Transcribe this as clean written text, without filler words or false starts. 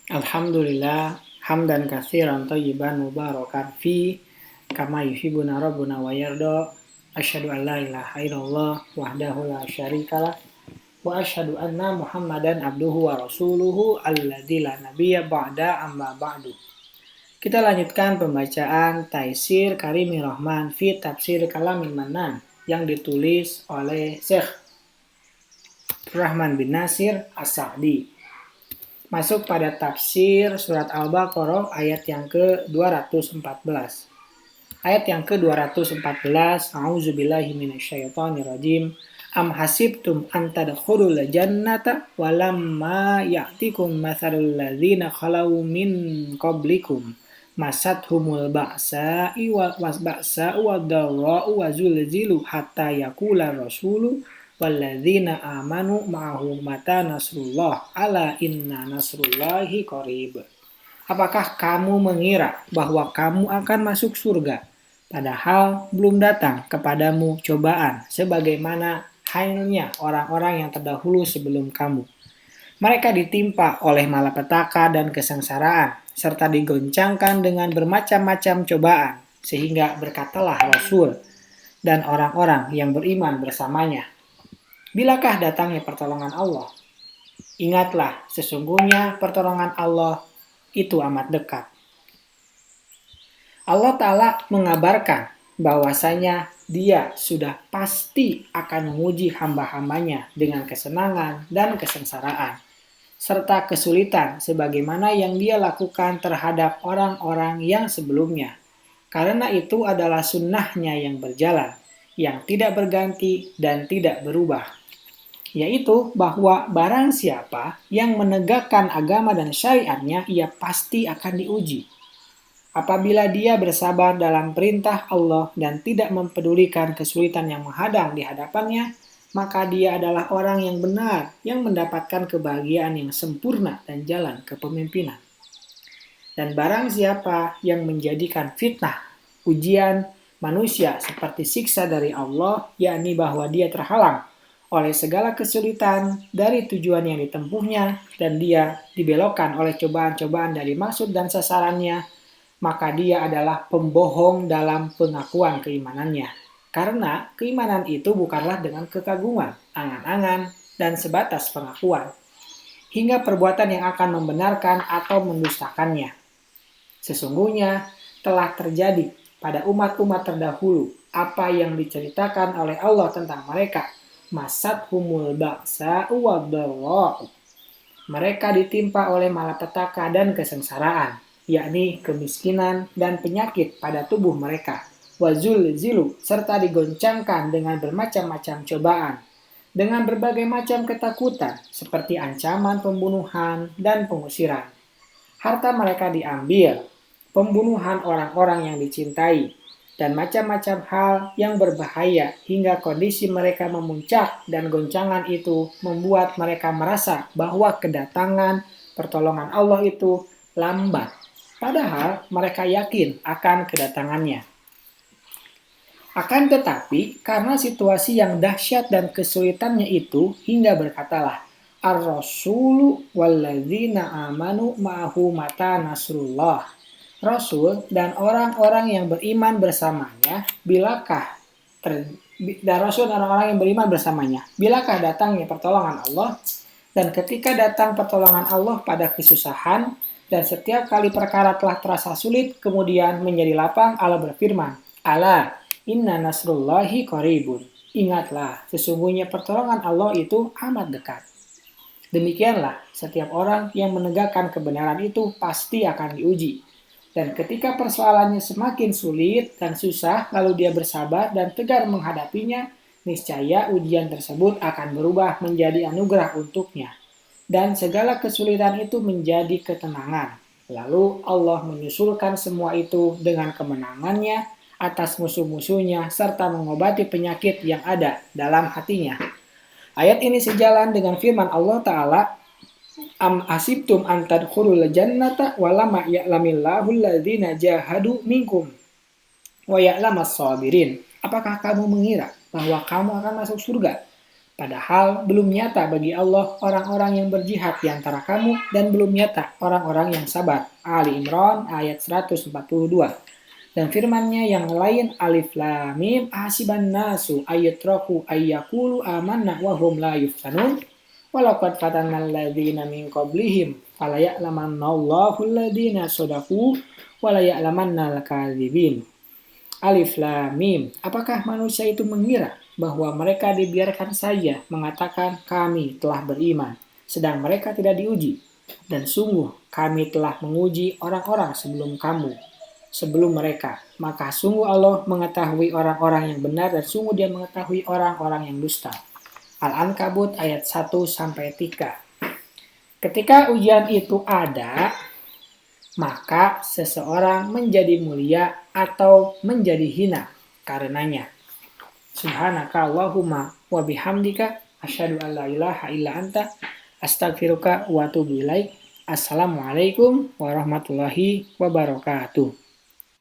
Alhamdulillah hamdan katsiran thayyiban mubarakan fi kama yuhibbuna rabbuna wa yarda. Asyhadu an la ilaha illallah wahdahu la syarikalah wa asyhadu anna Muhammadan abduhu wa rasuluhu alladzi la nabiyya ba'da amma ba'du. Kita lanjutkan pembacaan Taisir Karimir Rahman fi Tafsir Kalamil Manan yang ditulis oleh Syekh Rahman bin Nasir As-Sa'di. Masuk pada tafsir surat Al-Baqarah ayat yang ke-214. Ayat yang ke-214, A'udzubillahi minasyaitonirrajim. Am hasibtum an tadkhulul jannata walamma ya'tikum matsalul ladzina khalau min qablikum masathumul ba'sa'u wad-dharra'u wa zulzilu hatta yaqula rasulu walladzina amanu ma'ahu mata nasrullah ala inna nasrullahi qarib. Apakah kamu mengira bahwa kamu akan masuk surga padahal belum datang kepadamu cobaan sebagaimana halnya orang-orang yang terdahulu sebelum kamu? Mereka ditimpa oleh malapetaka dan kesengsaraan serta digoncangkan dengan bermacam-macam cobaan sehingga berkatalah Rasul dan orang-orang yang beriman bersamanya, bilakah datangnya pertolongan Allah? Ingatlah, sesungguhnya pertolongan Allah itu amat dekat. Allah Ta'ala mengabarkan bahwasanya Dia sudah pasti akan menguji hamba-hambanya dengan kesenangan dan kesengsaraan, serta kesulitan sebagaimana yang Dia lakukan terhadap orang-orang yang sebelumnya. Karena itu adalah sunnahnya yang berjalan, yang tidak berganti dan tidak berubah. Yaitu bahwa barang siapa yang menegakkan agama dan syariatnya, ia pasti akan diuji. Apabila dia bersabar dalam perintah Allah dan tidak mempedulikan kesulitan yang menghadang di hadapannya, maka dia adalah orang yang benar, yang mendapatkan kebahagiaan yang sempurna dan jalan kepemimpinan. Dan barang siapa yang menjadikan fitnah, ujian manusia seperti siksa dari Allah, yakni bahwa dia terhalang oleh segala kesulitan dari tujuan yang ditempuhnya dan dia dibelokkan oleh cobaan-cobaan dari maksud dan sasarannya, maka dia adalah pembohong dalam pengakuan keimanannya. Karena keimanan itu bukanlah dengan kekaguman, angan-angan, dan sebatas pengakuan, hingga perbuatan yang akan membenarkan atau mendustakannya. Sesungguhnya telah terjadi pada umat-umat terdahulu apa yang diceritakan oleh Allah tentang mereka. Masathumul ba'sa'u wad-dharra'u. Mereka ditimpa oleh malapetaka dan kesengsaraan, yakni kemiskinan dan penyakit pada tubuh mereka. Wazul zilu, serta digoncangkan dengan bermacam-macam cobaan, dengan berbagai macam ketakutan, seperti ancaman pembunuhan dan pengusiran. Harta mereka diambil, pembunuhan orang-orang yang dicintai, dan macam-macam hal yang berbahaya hingga kondisi mereka memuncak dan goncangan itu membuat mereka merasa bahwa kedatangan pertolongan Allah itu lambat. Padahal mereka yakin akan kedatangannya. Akan tetapi, karena situasi yang dahsyat dan kesulitannya itu, hingga berkatalah, Ar-Rasulu walladzina amanu ma'ahu mata nasrullah. Rasul dan orang-orang yang beriman bersamanya, bilakah datangnya pertolongan Allah? Dan ketika datang pertolongan Allah pada kesusahan, dan setiap kali perkara telah terasa sulit, kemudian menjadi lapang, Allah berfirman, Ala, inna nasrullahi qaribun. Ingatlah, sesungguhnya pertolongan Allah itu amat dekat. Demikianlah, setiap orang yang menegakkan kebenaran itu pasti akan diuji. Dan ketika persoalannya semakin sulit dan susah, lalu dia bersabar dan tegar menghadapinya, niscaya ujian tersebut akan berubah menjadi anugerah untuknya. Dan segala kesulitan itu menjadi ketenangan. Lalu Allah menyusulkan semua itu dengan kemenangannya atas musuh-musuhnya serta mengobati penyakit yang ada dalam hatinya. Ayat ini sejalan dengan firman Allah Ta'ala, Am asibtum an tadkhulul jannata walama ya'lamillahu alladzina jahadu minkum wa ya'lamas sabirin. Apakah kamu mengira bahwa kamu akan masuk surga Padahal belum nyata bagi Allah orang-orang yang berjihad di antara kamu dan belum nyata orang-orang yang sabar. Ali Imran ayat 142. Dan firman-Nya yang lain Alif Lam Mim ahasiban nasu ayatraku ayyakulu amanna wa hum la yuftanun walaqad fatanna alladziina min qablihim falaya'lamannallahu alladziina shadaqu wa laya'lamannal kadzibin. Alif Lam Mim. Apakah manusia itu mengira bahwa mereka dibiarkan saja mengatakan kami telah beriman, sedang mereka tidak diuji? Dan sungguh kami telah menguji orang-orang sebelum kamu, sebelum mereka. Maka sungguh Allah mengetahui orang-orang yang benar dan sungguh Dia mengetahui orang-orang yang dusta. Al-Ankabut ayat 1-3. Ketika ujian itu ada, maka seseorang menjadi mulia atau menjadi hina karenanya. Subhanaka Allahumma wa bihamdika asyhadu an la ilaha illa anta astaghfiruka wa atubu ilaik. Assalamualaikum warahmatullahi wabarakatuh.